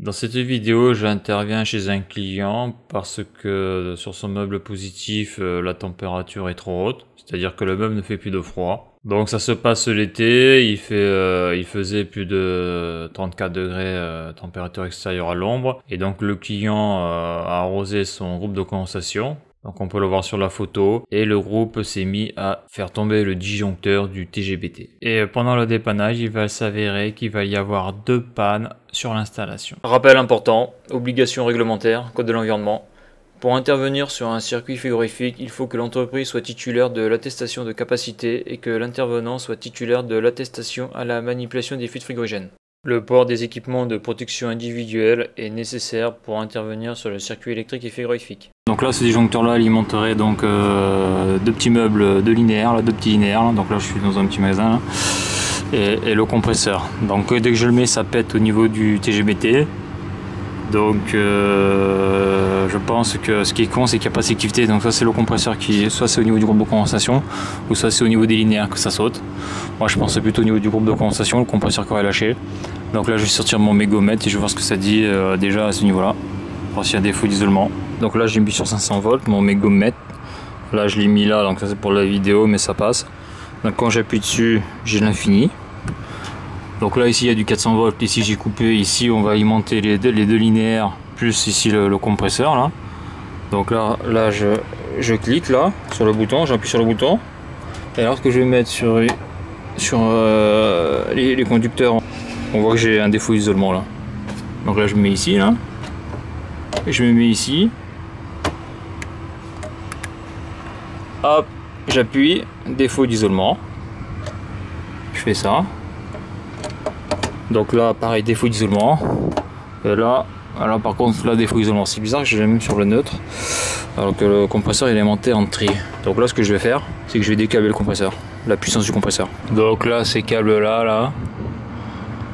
Dans cette vidéo, j'interviens chez un client parce que sur son meuble positif, la température est trop haute, c'est-à-dire que le meuble ne fait plus de froid. Donc ça se passe l'été, il faisait plus de 34 degrés température extérieure à l'ombre, et donc le client a arrosé son groupe de condensation. Donc on peut le voir sur la photo, et le groupe s'est mis à faire tomber le disjoncteur du TGBT. Et pendant le dépannage, il va s'avérer qu'il va y avoir 2 pannes sur l'installation. Rappel important, obligation réglementaire, code de l'environnement. Pour intervenir sur un circuit frigorifique, il faut que l'entreprise soit titulaire de l'attestation de capacité et que l'intervenant soit titulaire de l'attestation à la manipulation des fluides frigorigènes. Le port des équipements de protection individuelle est nécessaire pour intervenir sur le circuit électrique et frigorifique. Donc là, ce disjoncteur-là alimenterait donc 2 petits meubles de linéaire, là, 2 petits linéaires. Là. Donc là, je suis dans un petit magasin là, et le compresseur. Donc dès que je le mets, ça pète au niveau du TGBT. Donc je pense que ce qui est con, c'est qu'il n'y a pas de sélectivité. Donc ça, c'est le compresseur qui, soit c'est au niveau du groupe de condensation, ou soit c'est au niveau des linéaires que ça saute. Moi, je pense plutôt au niveau du groupe de condensation, le compresseur qui aurait lâché. Donc là, je vais sortir mon mégomètre et je vais voir ce que ça dit déjà à ce niveau-là, voir s'il y a un défaut d'isolement. Donc là, j'ai mis sur 500 volts mon mégomètre. Là, je l'ai mis là, donc ça c'est pour la vidéo, mais ça passe. Donc quand j'appuie dessus, j'ai l'infini. Donc là, ici, il y a du 400 volts. Ici, j'ai coupé. Ici, on va alimenter les deux linéaires, plus ici le compresseur là. Donc là je clique là sur le bouton, j'appuie sur le bouton. Et alors que je vais mettre sur les conducteurs, on voit que j'ai un défaut d'isolement là. Donc là, je me mets ici là. Et je me mets ici. Hop, j'appuie, défaut d'isolement. Je fais ça. Donc là, pareil, défaut d'isolement. Et là, alors par contre, là, défaut d'isolement. C'est bizarre que je l'ai même sur le neutre, alors que le compresseur est alimenté en tri. Donc là, ce que je vais faire, c'est que je vais décabler le compresseur, la puissance du compresseur. Donc là, ces câbles là,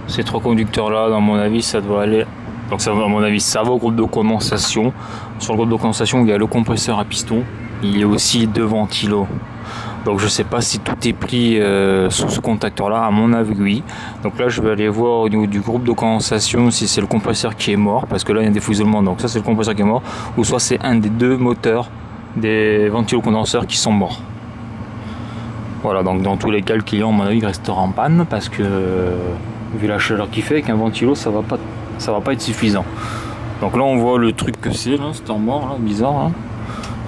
ces 3 conducteurs là, dans mon avis, ça doit aller. Donc ça, à mon avis, ça va au groupe de condensation. Sur le groupe de condensation, il y a le compresseur à piston. Il y a aussi 2 ventilos. Donc je sais pas si tout est pris sous ce contacteur là, à mon avis oui. Donc là je vais aller voir au niveau du groupe de condensation si c'est le compresseur qui est mort, parce que là il y a un défaut d'isolement, donc ça c'est le compresseur qui est mort, ou soit c'est un des 2 moteurs des ventilocondenseurs qui sont morts. Voilà, donc dans tous les cas le client à mon avis restera en panne, parce que vu la chaleur qu'il fait, avec un ventilo ça va pas être suffisant. Donc là on voit le truc que c'est là, c'est en mort là, bizarre hein.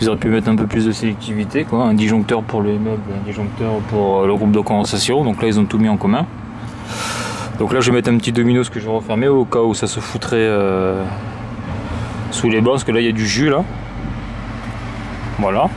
Ils auraient pu mettre un peu plus de sélectivité, quoi. Un disjoncteur pour les meubles, un disjoncteur pour le groupe de condensation. Donc là, ils ont tout mis en commun. Donc là, je vais mettre un petit domino, ce que je vais refermer au cas où ça se foutrait sous les bords, parce que là, il y a du jus, là. Voilà.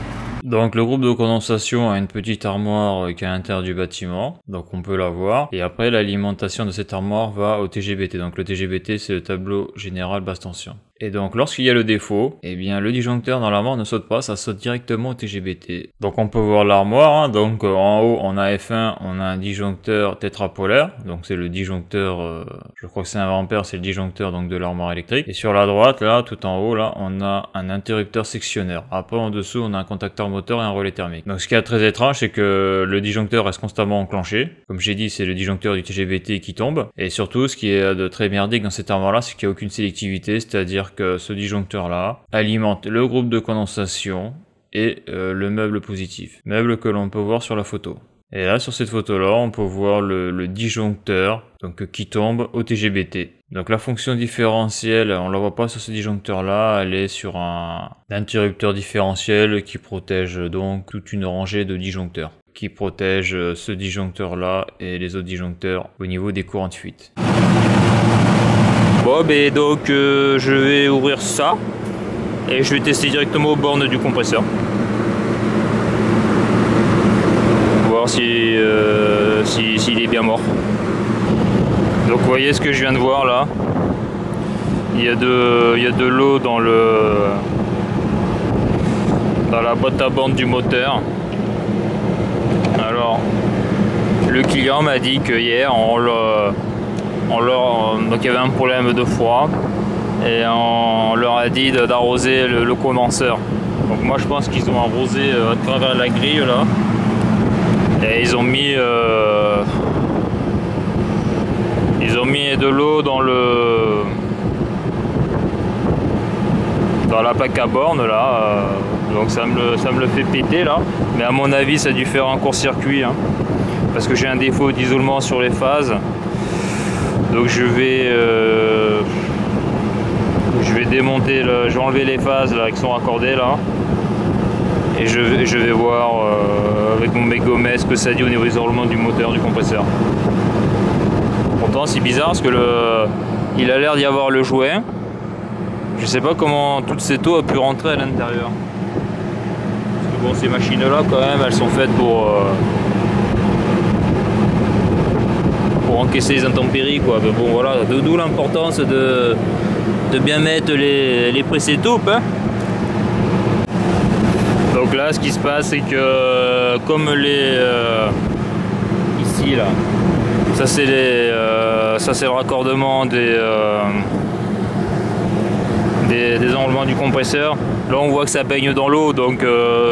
Donc le groupe de condensation a une petite armoire qui est à l'intérieur du bâtiment, donc on peut la voir. Et après, l'alimentation de cette armoire va au TGBT. Donc le TGBT, c'est le tableau général basse tension. Et donc lorsqu'il y a le défaut, eh bien le disjoncteur dans l'armoire ne saute pas, ça saute directement au TGBT. Donc on peut voir l'armoire, hein. Donc en haut on a F1, on a un disjoncteur tétrapolaire, donc c'est le disjoncteur, je crois que c'est un 20 ampères, c'est le disjoncteur donc de l'armoire électrique. Et sur la droite là, tout en haut là, on a un interrupteur sectionneur. Après en dessous on a un contacteur moteur et un relais thermique. Donc ce qui est très étrange, c'est que le disjoncteur reste constamment enclenché. Comme j'ai dit, c'est le disjoncteur du TGBT qui tombe. Et surtout, ce qui est de très merdique dans cette armoire là, c'est qu'il n'y a aucune sélectivité, c'est-à-dire que ce disjoncteur là alimente le groupe de condensation et le meuble positif, meuble que l'on peut voir sur la photo. Et là sur cette photo là on peut voir le disjoncteur donc qui tombe au TGBT. Donc la fonction différentielle, on la voit pas sur ce disjoncteur là, elle est sur un interrupteur différentiel qui protège donc toute une rangée de disjoncteurs, qui protège ce disjoncteur là et les autres disjoncteurs au niveau des courants de fuite. Bon, ben donc je vais ouvrir ça et je vais tester directement aux bornes du compresseur. Voir s'il est bien mort. Donc vous voyez ce que je viens de voir là. Il y a de l'eau dans la boîte à bornes du moteur. Alors le client m'a dit que hier donc il y avait un problème de froid et on leur a dit d'arroser le condenseur. Donc moi je pense qu'ils ont arrosé à travers la grille là et ils ont mis de l'eau dans dans la plaque à borne là, donc ça me le fait péter là, mais à mon avis ça a dû faire un court-circuit, hein, parce que j'ai un défaut d'isolement sur les phases, donc je vais démonter, je vais enlever les phases là qui sont raccordées là, et je vais voir avec mon mégomètre ce que ça dit au niveau des enroulements du moteur du compresseur. Pourtant c'est bizarre parce que il a l'air d'y avoir le joint. Je sais pas comment toute cette eau a pu rentrer à l'intérieur. Parce que bon, ces machines là quand même elles sont faites pour encaisser les intempéries quoi. Mais bon voilà, d'où l'importance de bien mettre les pré-setup, hein. Donc là ce qui se passe c'est que comme les ici là, ça c'est le raccordement des enroulements du compresseur. Là on voit que ça baigne dans l'eau, donc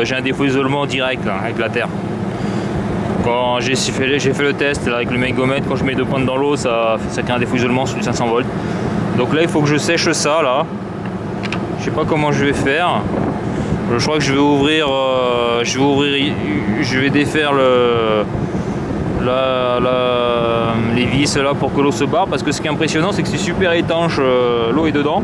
j'ai un défaut d'isolement direct là, avec la terre. Quand j'ai fait le test là, avec le mégomètre, quand je mets 2 pointes dans l'eau, ça crée un défaut d'isolement sur du 500 volts. Donc là il faut que je sèche ça là. Je sais pas comment je vais faire. Je crois que je vais ouvrir, je vais défaire les vis là pour que l'eau se barre, parce que ce qui est impressionnant c'est que c'est super étanche, l'eau est dedans.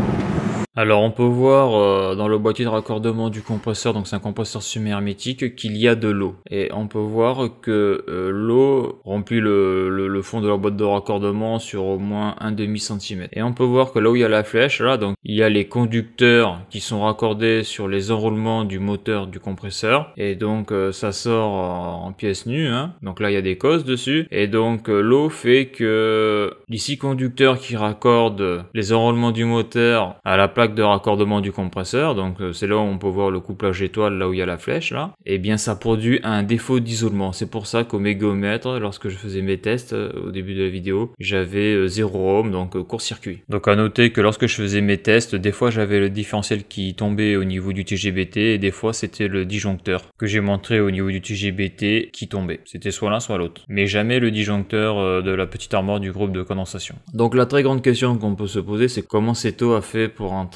Alors on peut voir dans le boîtier de raccordement du compresseur, donc c'est un compresseur semi-hermétique, qu'il y a de l'eau. Et on peut voir que l'eau remplit le fond de la boîte de raccordement sur au moins un demi-centimètre. Et on peut voir que là où il y a la flèche, là, donc il y a les conducteurs qui sont raccordés sur les enroulements du moteur du compresseur. Et donc ça sort en pièces nues, hein. Donc là il y a des cosses dessus. Et donc l'eau fait que les 6 conducteurs qui raccordent les enroulements du moteur à la plaque de raccordement du compresseur, donc c'est là où on peut voir le couplage étoile, là où il y a la flèche là, et bien ça produit un défaut d'isolement. C'est pour ça qu'au mégomètre, lorsque je faisais mes tests au début de la vidéo, j'avais 0 ohm, donc court-circuit. Donc à noter que lorsque je faisais mes tests, des fois j'avais le différentiel qui tombait au niveau du TGBT, et des fois c'était le disjoncteur que j'ai montré au niveau du TGBT qui tombait. C'était soit l'un soit l'autre, mais jamais le disjoncteur de la petite armoire du groupe de condensation. Donc la très grande question qu'on peut se poser, c'est comment cette eau a fait pour entrer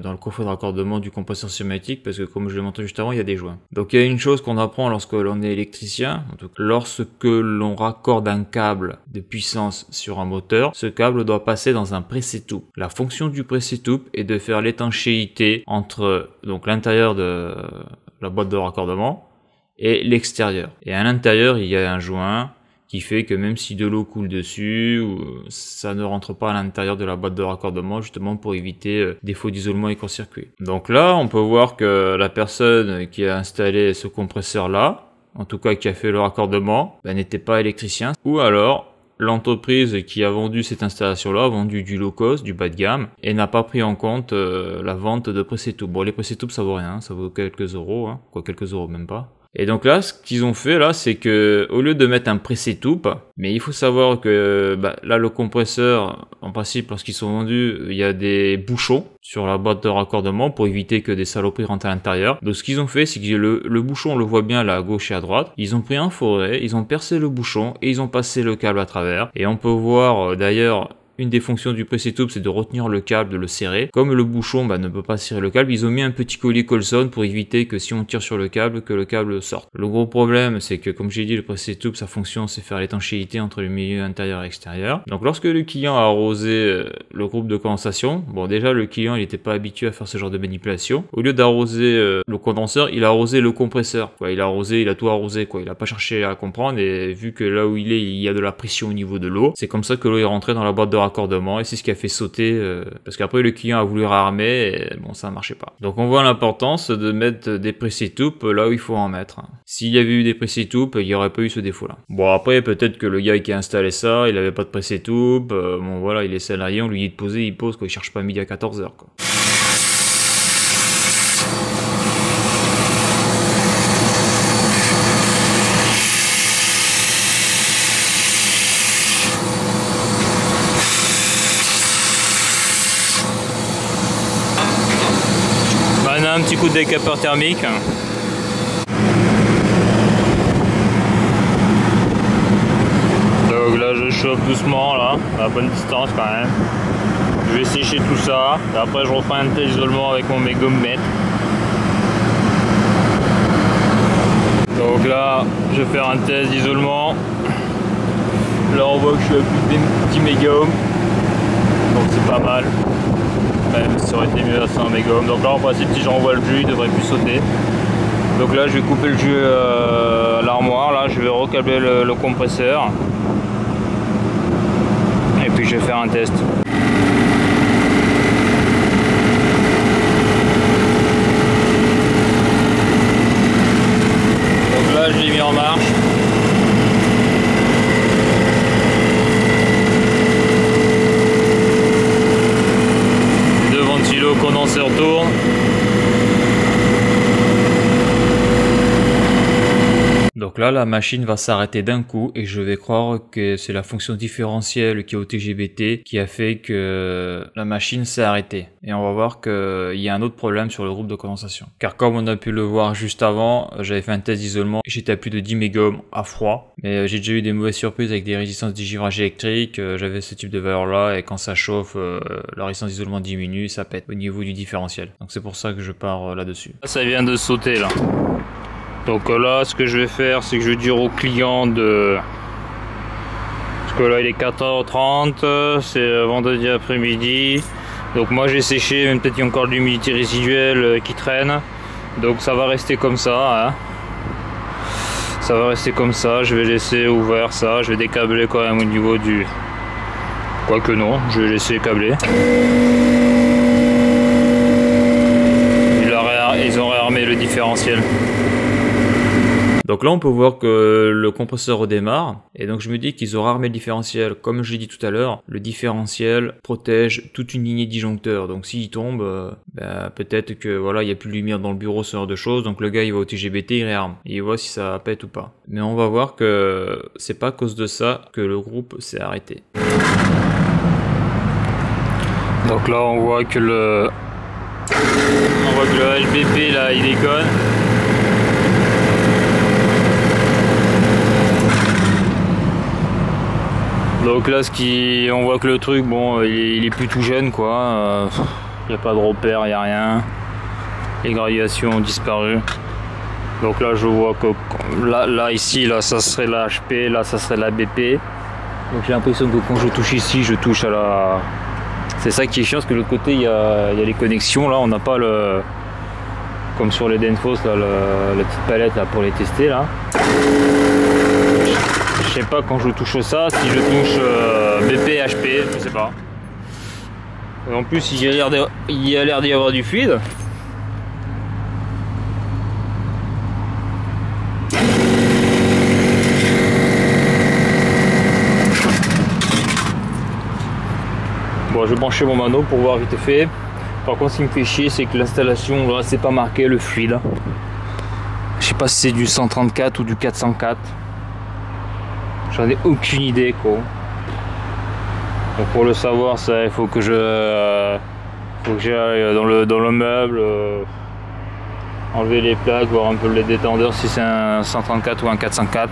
dans le coffre de raccordement du compresseur pneumatique, parce que comme je l'ai montré juste avant, il y a des joints. Donc il y a une chose qu'on apprend lorsque l'on est électricien, lorsque l'on raccorde un câble de puissance sur un moteur, ce câble doit passer dans un pré-setup. La fonction du pré-setup est de faire l'étanchéité entre donc l'intérieur de la boîte de raccordement et l'extérieur. Et à l'intérieur, il y a un joint qui fait que même si de l'eau coule dessus, ça ne rentre pas à l'intérieur de la boîte de raccordement, justement pour éviter défaut d'isolement et court-circuit. Donc là, on peut voir que la personne qui a installé ce compresseur-là, en tout cas qui a fait le raccordement, n'était pas électricien, ou alors l'entreprise qui a vendu cette installation-là a vendu du low cost, du bas de gamme, et n'a pas pris en compte la vente de pré-setup. Bon, les pré-setup ça vaut rien, ça vaut quelques euros, hein, quoi, quelques euros même pas. Et donc là, ce qu'ils ont fait là, c'est que au lieu de mettre un pré-setup, mais il faut savoir que là le compresseur, en principe, lorsqu'ils sont vendus, il y a des bouchons sur la boîte de raccordement pour éviter que des saloperies rentrent à l'intérieur. Donc ce qu'ils ont fait, c'est que le bouchon, on le voit bien là à gauche et à droite. Ils ont pris un fourré, ils ont percé le bouchon et ils ont passé le câble à travers. Et on peut voir d'ailleurs, une des fonctions du pré-setup, c'est de retenir le câble, de le serrer. Comme le bouchon ne peut pas serrer le câble, ils ont mis un petit collier Colson pour éviter que si on tire sur le câble, que le câble sorte. Le gros problème, c'est que comme j'ai dit, le pré-setup, sa fonction, c'est faire l'étanchéité entre le milieu intérieur et extérieur. Donc lorsque le client a arrosé le groupe de condensation, bon déjà le client il n'était pas habitué à faire ce genre de manipulation. Au lieu d'arroser le condenseur, il a arrosé le compresseur. Quoi, il a tout arrosé, quoi. Il n'a pas cherché à comprendre, et vu que là où il est, il y a de la pression au niveau de l'eau, c'est comme ça que l'eau est rentrée dans la boîte de raccordement, et c'est ce qui a fait sauter parce qu'après le client a voulu réarmer et bon, ça ne marchait pas. Donc on voit l'importance de mettre des pré-setup là où il faut en mettre. S'il y avait eu des pré-setup, il n'y aurait pas eu ce défaut là. Bon, après peut-être que le gars qui a installé ça, il avait pas de pré-setup, bon voilà, il est salarié, on lui dit de poser, il pose, quoi. Il cherche pas midi à 14h quoi. On a un petit coup de décapeur thermique. Donc là je chauffe doucement là, à la bonne distance quand même. Je vais sécher tout ça. Et après je referai un test d'isolement avec mon mégomètre. Donc là, je vais faire un test d'isolement. Là on voit que je suis à plus de 10 mégaohms. Donc c'est pas mal. Même ça aurait été mieux à 100 mégaohms. Donc là en principe si j'envoie le jus, il devrait plus sauter. Donc là je vais couper le jus à l'armoire. Là je vais recabler le compresseur. Et puis je vais faire un test. Donc là je l'ai mis en marche. Deux ventilos condenseurs tournent. Donc là, la machine va s'arrêter d'un coup et je vais croire que c'est la fonction différentielle qui est au TGBT qui a fait que la machine s'est arrêtée. Et on va voir qu'il y a un autre problème sur le groupe de condensation. Car comme on a pu le voir juste avant, j'avais fait un test d'isolement et j'étais à plus de 10 mégohms à froid. Mais j'ai déjà eu des mauvaises surprises avec des résistances de givrage électrique. J'avais ce type de valeur là et quand ça chauffe, la résistance d'isolement diminue, ça pète au niveau du différentiel. Donc c'est pour ça que je pars là-dessus. Ça vient de sauter là. Donc là, ce que je vais faire, c'est que je vais dire au client de... Parce que là, il est 14h30, c'est vendredi après-midi. Donc moi, j'ai séché, même peut-être qu'il y a encore de l'humidité résiduelle qui traîne. Donc ça va rester comme ça. Hein. Ça va rester comme ça. Je vais laisser ouvert ça. Je vais décabler quand même au niveau du... Quoique non, je vais laisser câbler. Ils ont réarmé le différentiel. Donc là on peut voir que le compresseur redémarre et donc je me dis qu'ils ont armé le différentiel. Comme je l'ai dit tout à l'heure, le différentiel protège toute une lignée disjoncteurs. Donc s'il tombe, peut-être que voilà, il n'y a plus de lumière dans le bureau, ce genre de choses. Donc le gars il va au TGBT, il réarme et il voit si ça pète ou pas. Mais on va voir que c'est pas à cause de ça que le groupe s'est arrêté. Donc là on voit que le HBP là il déconne. Donc là on voit que le truc, bon, il est plus tout jeune quoi, il n'y a pas de repère, il n'y a rien, les graduations ont disparu. Donc là je vois que là ici là ça serait la HP, là ça serait la BP. Donc j'ai l'impression que quand je touche ici, je touche à la... C'est ça qui est chiant, parce que de l'autre côté il y a les connexions, là on n'a pas le... Comme sur les Danfoss, là, la petite palette là, pour les tester là. Je sais pas quand je touche ça, si je touche BP, HP, je sais pas. Et en plus il y a l'air d'y avoir du fluide. Bon, je vais brancher mon mano pour voir vite fait. Par contre, ce qui me fait chier, c'est que l'installation, là, c'est pas marqué le fluide. Je sais pas si c'est du 134 ou du 404. J'en ai aucune idée, quoi. Donc pour le savoir, ça, il faut que j'aille dans le meuble, enlever les plaques, voir un peu les détendeurs, si c'est un 134 ou un 404.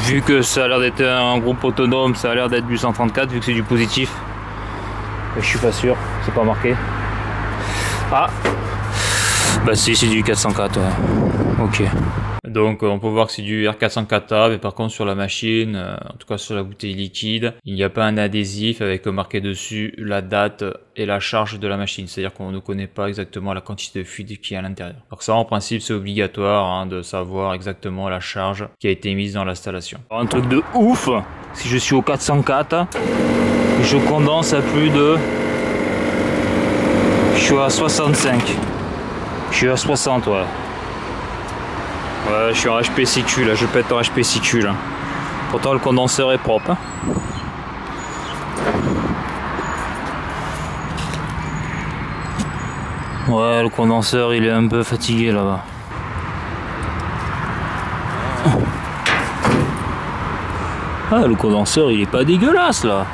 Vu que ça a l'air d'être un groupe autonome, ça a l'air d'être du 134, vu que c'est du positif. Je suis pas sûr, c'est pas marqué. Ah, bah si, c'est du 404, ouais. Ok. Donc on peut voir que c'est du R404A, mais par contre sur la machine, en tout cas sur la bouteille liquide, il n'y a pas un adhésif avec marqué dessus la date et la charge de la machine. C'est-à-dire qu'on ne connaît pas exactement la quantité de fluide qui est à l'intérieur. Donc ça en principe c'est obligatoire hein, de savoir exactement la charge qui a été mise dans l'installation. Un truc de ouf, si je suis au 404, je condense à plus de... Je suis à 65. Je suis à 60, ouais. Ouais, je suis en HPCQ là, je pète en HPCQ là. Pourtant le condenseur est propre. Hein. Ouais, le condenseur il est un peu fatigué là-bas. Ah, le condenseur il est pas dégueulasse là.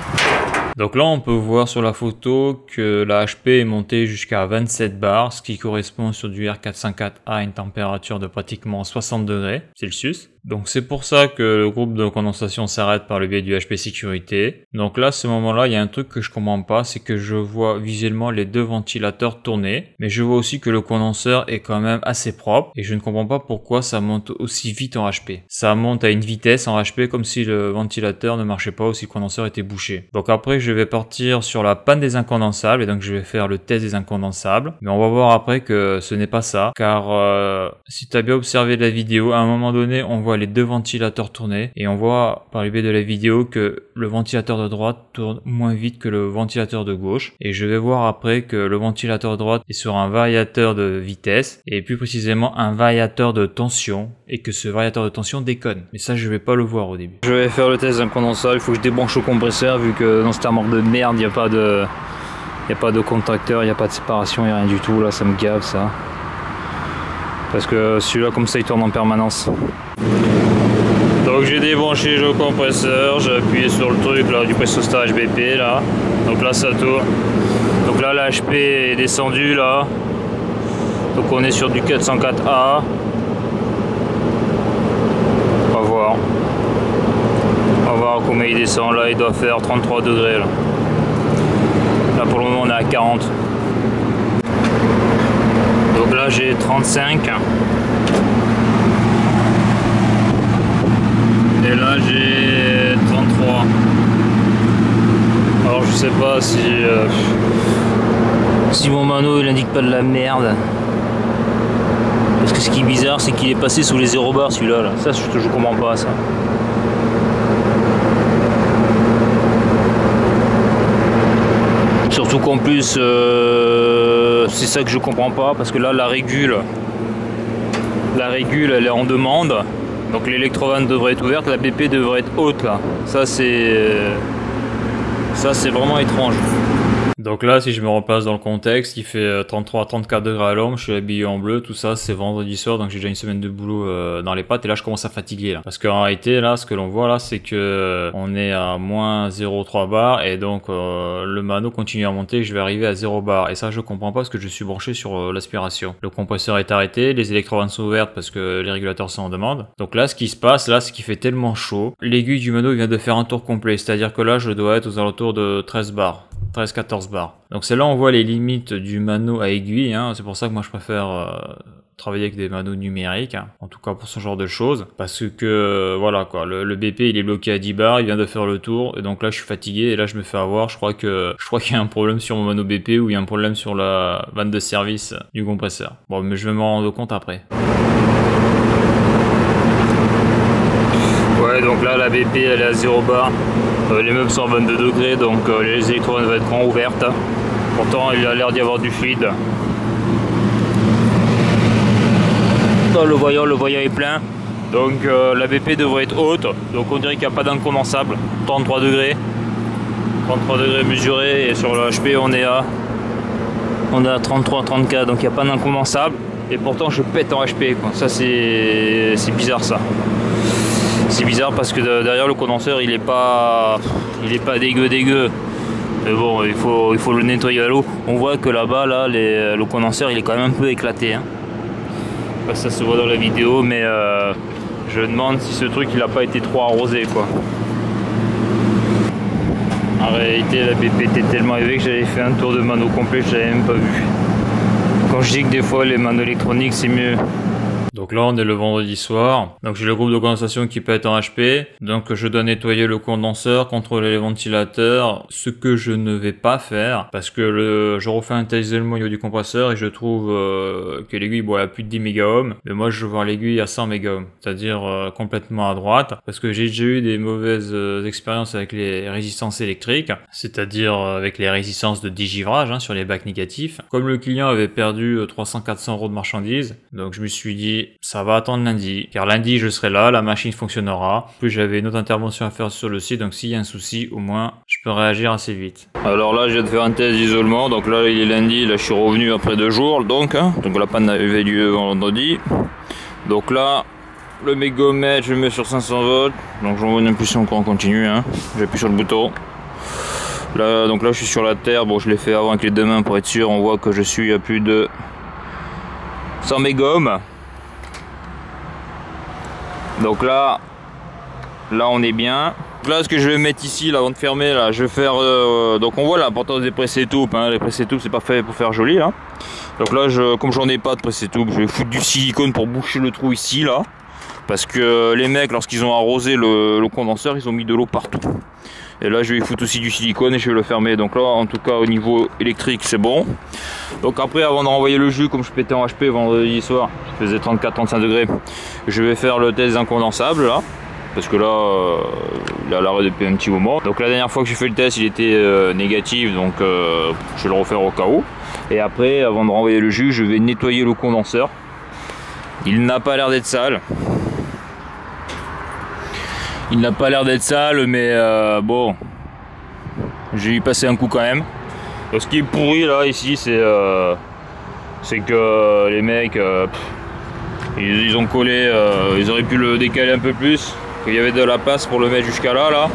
Donc là on peut voir sur la photo que la HP est montée jusqu'à 27 bars, ce qui correspond sur du R404A à une température de pratiquement 60 degrés Celsius. Donc c'est pour ça que le groupe de condensation s'arrête par le biais du HP sécurité. Donc là, à ce moment-là, il y a un truc que je comprends pas, c'est que je vois visuellement les deux ventilateurs tourner, mais je vois aussi que le condenseur est quand même assez propre, et je ne comprends pas pourquoi ça monte aussi vite en HP. Ça monte à une vitesse en HP comme si le ventilateur ne marchait pas ou si le condenseur était bouché. Donc après, je vais partir sur la panne des incondensables, et donc je vais faire le test des incondensables, mais on va voir après que ce n'est pas ça, car si tu as bien observé la vidéo, à un moment donné, on voit les deux ventilateurs tourner, et on voit par le biais de la vidéo que le ventilateur de droite tourne moins vite que le ventilateur de gauche, et je vais voir après que le ventilateur de droite est sur un variateur de vitesse, et plus précisément un variateur de tension, et que ce variateur de tension déconne. Mais ça, je vais pas le voir au début. Je vais faire le test d'incondensable, il faut que je débranche le compresseur, vu que dans cette armoire de merde, il n'y a pas de contacteur, il n'y a pas de séparation, il n'y a rien du tout. Là, ça me gave ça. Parce que celui-là, comme ça, il tourne en permanence. Donc j'ai débranché le compresseur, j'ai appuyé sur le truc là du pressostat HBP là. Donc là ça tourne. Donc là la HP est descendue là. Donc on est sur du 404A. On va voir. On va voir combien il descend. Là il doit faire 33 degrés là. Là pour le moment on est à 40. Donc là j'ai 35. Et là j'ai 33. Alors je sais pas si mon mano il indique pas de la merde. Parce que ce qui est bizarre c'est qu'il est passé sous les 0 bars celui-là. Là. Ça je comprends pas ça. Surtout qu'en plus c'est ça que je comprends pas parce que là la régule elle est en demande. Donc l'électrovanne devrait être ouverte, la BP devrait être haute là. Ça c'est vraiment étrange. Donc là, si je me repasse dans le contexte, il fait 33-34 degrés à l'ombre, je suis habillé en bleu, tout ça, c'est vendredi soir, donc j'ai déjà une semaine de boulot dans les pattes, et là je commence à fatiguer là. Parce qu'en réalité, là, ce que l'on voit là, c'est que on est à moins 0,3 bar, et donc le mano continue à monter, je vais arriver à 0 bar. Et ça, je comprends pas parce que je suis branché sur l'aspiration. Le compresseur est arrêté, les électrovannes sont ouvertes parce que les régulateurs sont en demande. Donc là, ce qui se passe, là, c'est qu'il fait tellement chaud, l'aiguille du mano vient de faire un tour complet, c'est-à-dire que là, je dois être aux alentours de 13 bars. 13-14 bars. Donc c'est là où on voit les limites du mano à aiguille, hein. C'est pour ça que moi je préfère travailler avec des manos numériques, hein. En tout cas pour ce genre de choses, parce que voilà quoi, le BP il est bloqué à 10 bars, il vient de faire le tour, et donc là je suis fatigué, et là je me fais avoir, je crois qu'il y a un problème sur mon mano BP, ou il y a un problème sur la vanne de service du compresseur. Bon, mais je vais m'en rendre compte après. Ouais, donc là la BP elle est à 0 bar. Les meubles sont à 22 degrés, donc les électrovannes vont être grand ouvertes. Pourtant il a l'air d'y avoir du fluide. Dans le voyant est plein. Donc la BP devrait être haute. Donc on dirait qu'il n'y a pas d'incondensable. 33 degrés. 33 degrés mesurés, et sur le HP on est à 33-34, donc il n'y a pas d'incondensable. Et pourtant je pète en HP quoi. Ça c'est bizarre ça. C'est bizarre parce que derrière le condenseur il est pas dégueu. Mais bon, il faut le nettoyer à l'eau. On voit que là-bas là, le condenseur il est quand même un peu éclaté, hein. Ça se voit dans la vidéo, mais je me demande si ce truc il a pas été trop arrosé quoi. En réalité la BP était tellement élevée que j'avais fait un tour de mano complet, je l'avais même pas vu. Quand je dis que des fois les manos électroniques c'est mieux. Donc là on est le vendredi soir, donc j'ai le groupe de condensation qui peut être en HP, donc je dois nettoyer le condenseur, contrôler les ventilateurs, ce que je ne vais pas faire, parce que je refais un test d'isolement au niveau du compresseur et je trouve que l'aiguille a plus de 10 mégaohms, mais moi je veux voir l'aiguille à 100 mégaohms, c'est-à-dire complètement à droite, parce que j'ai déjà eu des mauvaises expériences avec les résistances électriques, c'est-à-dire avec les résistances de digivrage, hein, sur les bacs négatifs. Comme le client avait perdu 300-400 euros de marchandises, donc je me suis dit ça va attendre lundi, car lundi je serai là, la machine fonctionnera. Plus j'avais une autre intervention à faire sur le site, donc s'il y a un souci, au moins je peux réagir assez vite. Alors là je viens de faire un test d'isolement, donc là il est lundi, là je suis revenu après 2 jours, donc la panne avait lieu vendredi. Donc là le mégomètre je le mets sur 500 volts, donc j'envoie une impulsion encore en continu, hein. J'appuie sur le bouton. Là, donc là je suis sur la terre, bon je l'ai fait avant avec les deux mains pour être sûr, on voit que je suis à plus de 100 mégohms. Donc là on est bien. Là, ce que je vais mettre ici, là, avant de fermer, là, je vais faire. Donc on voit l'importance des pressé-toupes. Hein. Les pressé-toupes, c'est pas fait pour faire joli là. Donc là, comme j'en ai pas de pressé-toupes, je vais foutre du silicone pour boucher le trou ici là. Parce que les mecs, lorsqu'ils ont arrosé le condenseur, ils ont mis de l'eau partout. Et là, je vais foutre aussi du silicone et je vais le fermer. Donc là, en tout cas, au niveau électrique, c'est bon. Donc après, avant de renvoyer le jus, comme je pétais en HP vendredi soir, je faisais 34-35 degrés, je vais faire le test incondensable là. Parce que là, il est à l'arrêt depuis un petit moment. Donc la dernière fois que j'ai fait le test, il était négatif, donc je vais le refaire au cas où. Et après, avant de renvoyer le jus, je vais nettoyer le condenseur. Il n'a pas l'air d'être sale. Il n'a pas l'air d'être sale, mais bon, j'ai y passé un coup quand même. Ce qui est pourri là, ici, c'est que les mecs, ils ont collé, ils auraient pu le décaler un peu plus. Il y avait de la place pour le mettre jusqu'à là,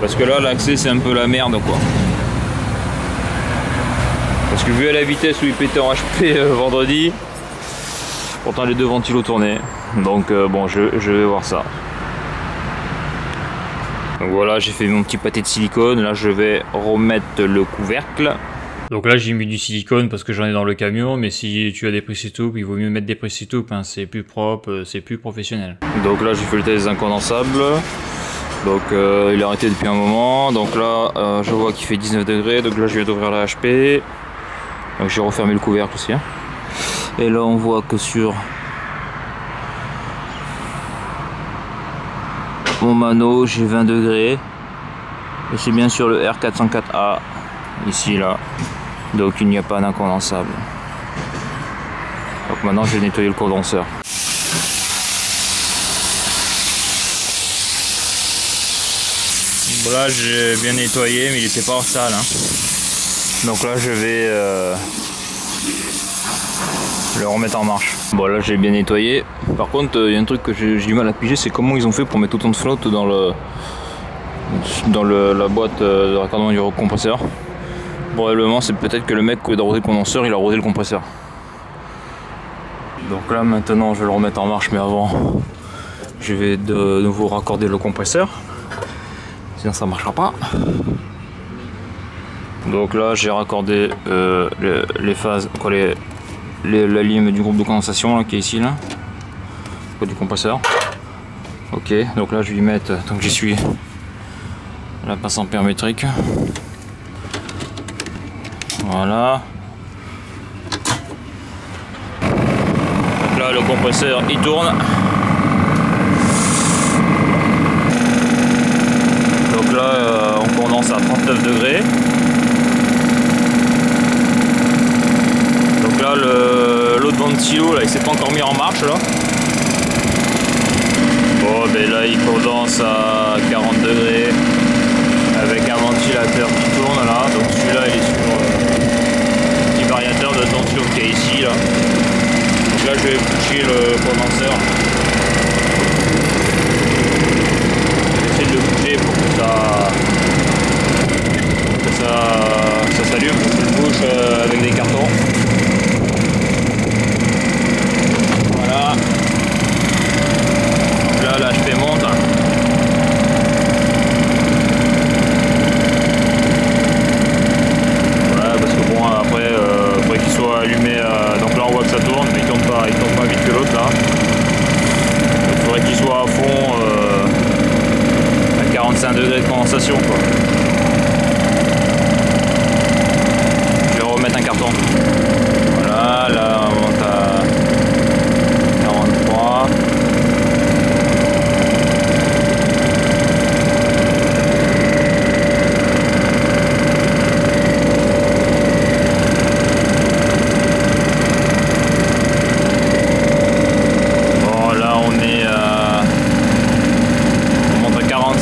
parce que là l'accès c'est un peu la merde quoi. Parce que vu à la vitesse où il pétait en HP vendredi, pourtant les deux ventilos tournaient. Donc bon, je vais voir ça. Donc voilà, j'ai fait mon petit pâté de silicone. Là je vais remettre le couvercle. Donc là j'ai mis du silicone parce que j'en ai dans le camion, mais si tu as des pressé-toupes, il vaut mieux mettre des pressé-toupes, hein, c'est plus propre, c'est plus professionnel. Donc là j'ai fait le test incondensable, donc il est arrêté depuis un moment, donc là je vois qu'il fait 19 degrés, donc là je viens d'ouvrir la HP, donc j'ai refermé le couvercle aussi. Hein. Et là on voit que sur mon mano j'ai 20 degrés, et c'est bien sur le R404A, ici là. Donc il n'y a pas d'incondensable. Donc maintenant je vais nettoyer le condenseur. Bon, là j'ai bien nettoyé, mais il n'était pas sale. Hein. Donc là je vais le remettre en marche. Bon là j'ai bien nettoyé. Par contre il y a un truc que j'ai du mal à piger, c'est comment ils ont fait pour mettre autant de flotte dans la boîte de raccordement du compresseur. Probablement c'est peut-être que le mec qui a arrosé le condenseur, il a arrosé le compresseur. Donc là maintenant je vais le remettre en marche, mais avant je vais de nouveau raccorder le compresseur, sinon ça marchera pas. Donc là j'ai raccordé les phases, quoi, la lime du groupe de condensation là, qui est ici là, du compresseur. Ok, donc là je vais y mettre, tant que j'y suis, la pince ampère-métrique. Voilà. Donc là le compresseur il tourne. Donc là on condense à 39 degrés. Donc là l'autre ventilo là il s'est pas encore mis en marche là. Bon ben là il condense à 40 degrés avec un ventilateur qui tourne là. Donc celui-là il est sur variateur de tension qui est ici là. Donc là je vais boucher le condenseur. J'essaie de le bouger pour que ça s'allume. Je le bouche avec des cartons. Voilà. Donc là l'HP monte. Qu'il soit allumé, donc là on voit que ça tourne, mais il tourne pas vite que l'autre là. Il faudrait qu'il soit à fond à 45 degrés de condensation quoi. Je vais remettre un carton. Voilà, là on monte à 43.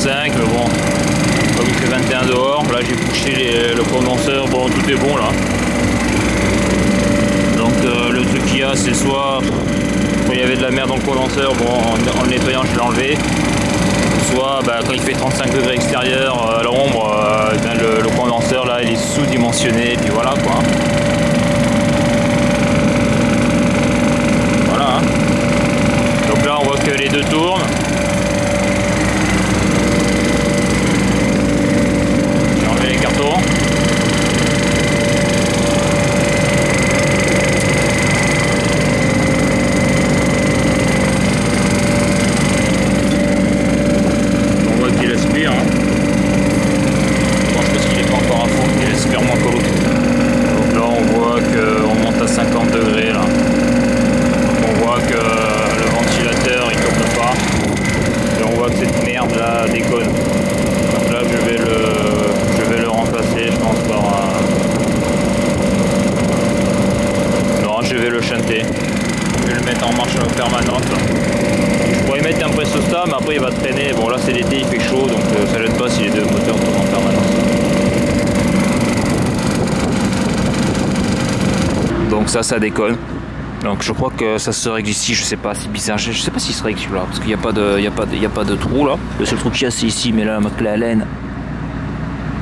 Mais bon, comme il fait 21 dehors, là j'ai bouché le condenseur, bon tout est bon là. Donc le truc qu'il y a c'est soit quand il y avait de la merde dans le condenseur, bon en le nettoyant je l'ai enlevé, soit bah, quand il fait 35 degrés extérieur à l'ombre, le condenseur là il est sous-dimensionné et puis voilà quoi. Voilà. Hein. Donc là on voit que les deux tournent. start. Je pourrais mettre un presso-start, mais après il va traîner. Bon là c'est l'été, il fait chaud, donc ça gêne pas si les deux moteurs tournent en permanence. Donc ça déconne. Donc je crois que ça se règle ici, je sais pas, c'est bizarre, je sais pas s'il se règle celui-là, parce qu'il n'y a pas de trou là. Le seul trou qu'il y a c'est ici, mais là ma clé Allen,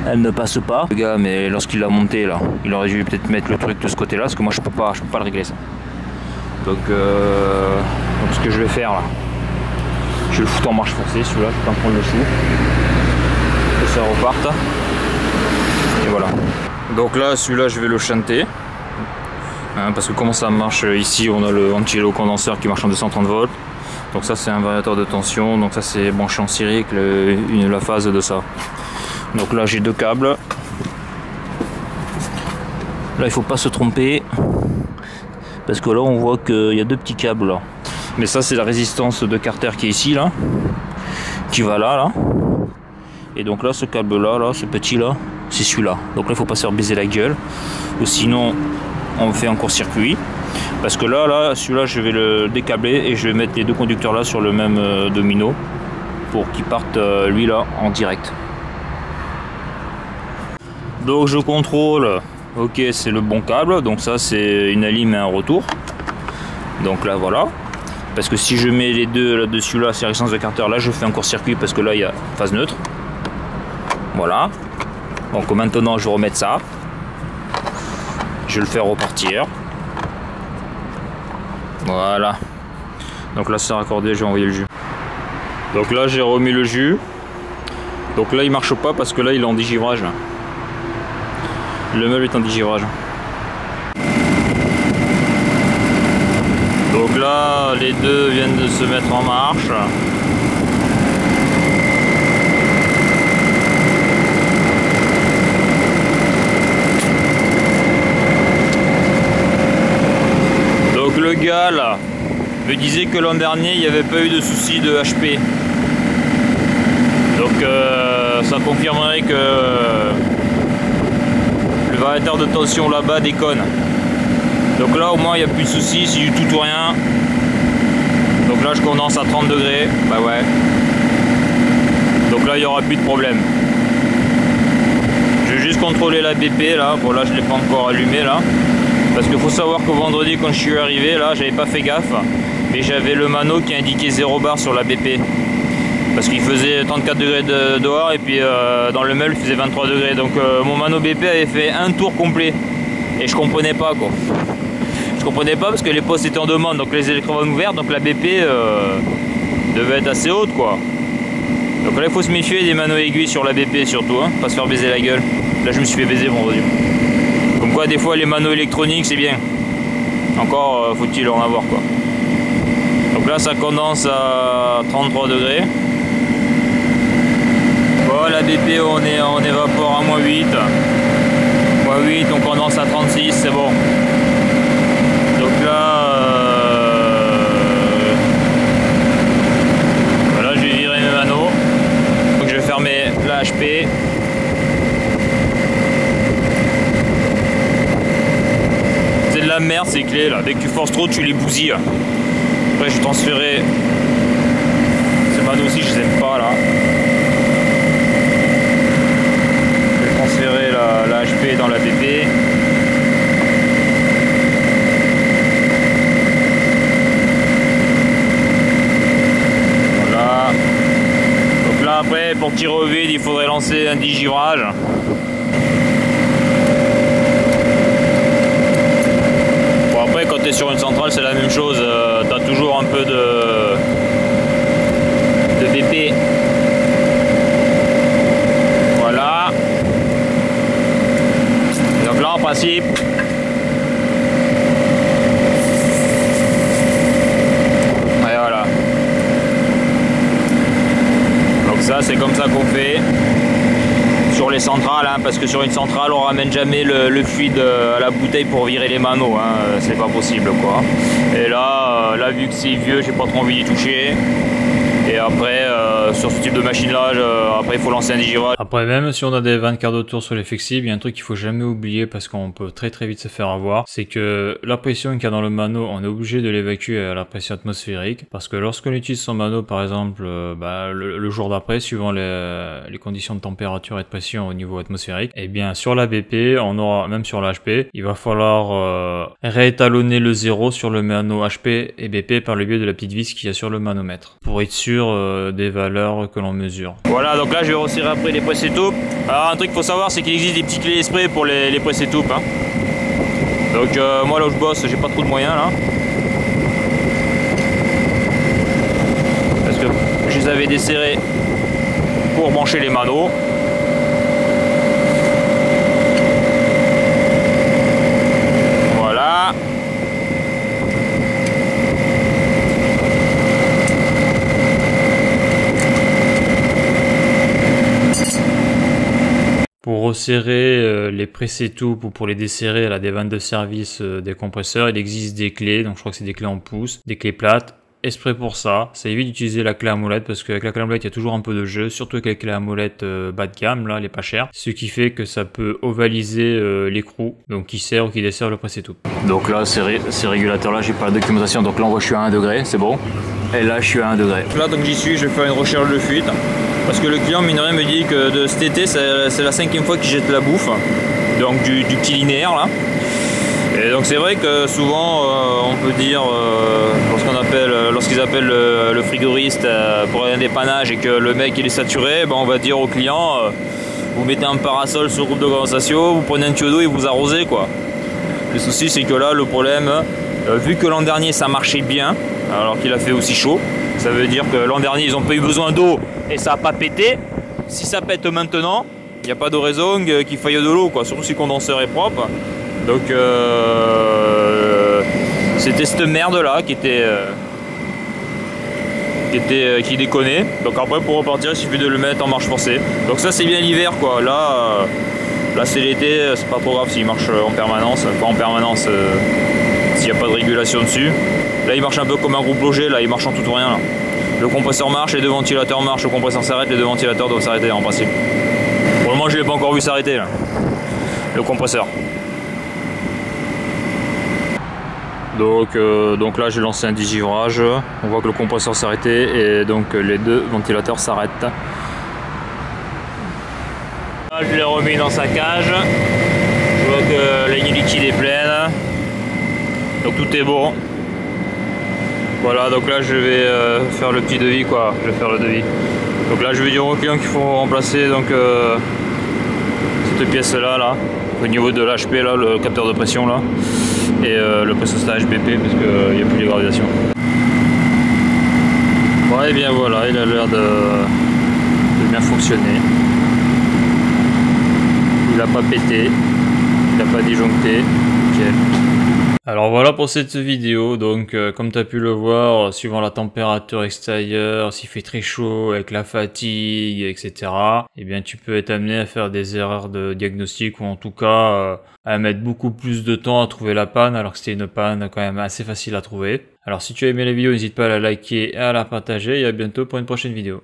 elle ne passe pas. Le gars, mais lorsqu'il l'a monté là, il aurait dû peut-être mettre le truc de ce côté-là, parce que moi je peux pas le régler ça. Donc ce que je vais faire là, je vais le foutre en marche forcée celui-là, je vais pas prendre le sou, que ça reparte. Et voilà. Donc là, celui-là je vais le chanter. Hein, parce que comment ça marche ici, on a le ventilo condenseur qui marche en 230 volts. Donc ça c'est un variateur de tension, donc ça c'est branché en série avec la phase de ça. Donc là j'ai deux câbles. Là il faut pas se tromper, parce que là on voit qu'il y a deux petits câbles là. Mais ça c'est la résistance de Carter qui est ici là, qui va là. Et donc là ce câble là, ce petit là, c'est celui-là. Donc là il faut pas se faire baiser la gueule, ou sinon on fait un court-circuit. Parce que là celui-là je vais le décabler et je vais mettre les deux conducteurs là sur le même domino pour qu'ils partent lui là en direct. Donc je contrôle, ok c'est le bon câble, donc ça c'est une alim et un retour. Donc là voilà. Parce que si je mets les deux là-dessus là, c'est la résistance de Carter, là je fais un court-circuit parce que là il y a phase neutre. Voilà. Donc maintenant je vais remettre ça. Je vais le faire repartir. Voilà. Donc là c'est raccordé, je vais envoyer le jus. Donc là j'ai remis le jus. Donc là il marche pas parce que là il est en digivrage. Le meuble est en digivrage. Donc là les deux viennent de se mettre en marche. Le gars là me disait que l'an dernier il n'y avait pas eu de soucis de HP, donc ça confirmerait que le variateur de tension là-bas déconne. Donc là au moins il n'y a plus de soucis, c'est du tout ou rien. Donc là je condense à 30 degrés, bah ouais. Donc là il n'y aura plus de problème. Je vais juste contrôler la BP là, bon là je ne l'ai pas encore allumé là. Parce qu'il faut savoir que vendredi quand je suis arrivé là, j'avais pas fait gaffe, mais j'avais le mano qui indiquait 0 bar sur la BP. Parce qu'il faisait 34 degrés dehors et puis dans le meuble il faisait 23 degrés. Donc mon mano BP avait fait un tour complet. Et je comprenais pas quoi. Je comprenais pas parce que les postes étaient en demande, donc les électrodes ouvertes, donc la BP devait être assez haute quoi. Donc là il faut se méfier des manos aiguilles sur la BP surtout, hein, pas se faire baiser la gueule. Là je me suis fait baiser vendredi. Comme quoi des fois les manos électroniques c'est bien. Encore faut-il en avoir quoi. Donc là ça condense à 33 degrés. Bon la BP on est en évapore à -8. -8 on condense à 36, c'est bon. Donc là voilà, je vais virer mes manos. Donc je vais fermer la HP. C'est de la merde ces clés là, dès que tu forces trop tu les bousilles. Après je vais transférer ces manos aussi, je les aime pas là. Je vais transférer la HP dans la BP. Voilà. Donc là après pour tirer au vide il faudrait lancer un digivrage. Après quand tu es sur une centrale c'est la même chose, tu as toujours un peu de BP. Voilà. Donc là en principe et voilà. Donc ça c'est comme ça qu'on fait sur les centrales, hein, parce que sur une centrale on ramène jamais le fluide à la bouteille pour virer les manos, hein, c'est pas possible quoi. Et là, vu que c'est vieux, j'ai pas trop envie d'y toucher. Et après, sur ce type de machine là, après il faut lancer un digivrage. Après, même si on a des 24 de tours sur les flexibles, il y a un truc qu'il faut jamais oublier parce qu'on peut très vite se faire avoir, c'est que la pression qu'il y a dans le mano, on est obligé de l'évacuer à la pression atmosphérique, parce que lorsqu'on utilise son mano par exemple le jour d'après, suivant les conditions de température et de pression au niveau atmosphérique, et bien sur la BP, on aura, même sur la HP, il va falloir réétalonner le 0 sur le mano HP et BP par le biais de la petite vis qu'il y a sur le manomètre, pour être sûr des valeurs que l'on mesure. Voilà, donc là je vais resserrer après les presses étoupes. Alors un truc qu'il faut savoir, c'est qu'il existe des petites clés exprès pour les presses étoupes, hein. Donc moi là où je bosse, j'ai pas trop de moyens là, parce que je les avais desserrés pour brancher les manos. Voilà. Pour resserrer les presses étoupes ou pour les desserrer à la des vannes de service des compresseurs, il existe des clés, donc je crois que c'est des clés en pouce, des clés plates, exprès pour ça. Ça évite d'utiliser la clé à molette parce qu'avec la clé à molette il y a toujours un peu de jeu, surtout avec les clés à molette bas de gamme, là, elle est pas chère. Ce qui fait que ça peut ovaliser l'écrou, donc qui sert ou qui dessert le presse étoupe. Donc là, ces régulateurs là, j'ai pas la documentation, donc là on voit que je suis à 1 degré, c'est bon. Et là je suis à 1 degré. Là donc j'y suis, je vais faire une recherche de fuite. Parce que le client mine de rien me dit que de cet été c'est la 5e fois qu'il jette la bouffe, donc du petit linéaire là. Et donc c'est vrai que souvent on peut dire lorsqu'ils appellent le frigoriste pour un dépannage et que le mec il est saturé, ben on va dire au client vous mettez un parasol sur le groupe de condensation, vous prenez un tuyau d'eau et vous arrosez quoi. Le souci c'est que là le problème, vu que l'an dernier ça marchait bien alors qu'il a fait aussi chaud, ça veut dire que l'an dernier ils n'ont pas eu besoin d'eau et ça n'a pas pété. Si ça pète maintenant, il n'y a pas de raison qu'il faille de l'eau quoi, surtout si le condenseur est propre. Donc c'était cette merde là qui déconnait. Donc après pour repartir il suffit de le mettre en marche forcée. Donc ça c'est bien l'hiver quoi. Là c'est l'été, c'est pas trop grave s'il marche en permanence. Pas en permanence s'il n'y a pas de régulation dessus. Là il marche un peu comme un groupe logé, là il marche en tout ou rien là. Le compresseur marche, les deux ventilateurs marchent, le compresseur s'arrête, les deux ventilateurs doivent s'arrêter en principe. Pour le moment je l'ai pas encore vu s'arrêter là, le compresseur. Donc là j'ai lancé un digivrage, on voit que le compresseur s'est arrêté et donc les deux ventilateurs s'arrêtent. Là je l'ai remis dans sa cage, je vois que la ligne liquide est pleine, donc tout est bon. Voilà, donc là je vais faire le petit devis quoi, je vais faire le devis. Donc là je vais dire aux clients qu'il faut remplacer donc cette pièce là, au niveau de l'HP là, le capteur de pression là, et le pressostage BP parce qu'il n'y a plus les graduations. Bon et bien voilà, il a l'air de bien fonctionner. Il n'a pas pété, il n'a pas disjoncté, nickel. Alors voilà pour cette vidéo, donc comme tu as pu le voir, suivant la température extérieure, s'il fait très chaud, avec la fatigue, etc. Eh bien tu peux être amené à faire des erreurs de diagnostic ou en tout cas à mettre beaucoup plus de temps à trouver la panne alors que c'était une panne quand même assez facile à trouver. Alors si tu as aimé la vidéo, n'hésite pas à la liker et à la partager et à bientôt pour une prochaine vidéo.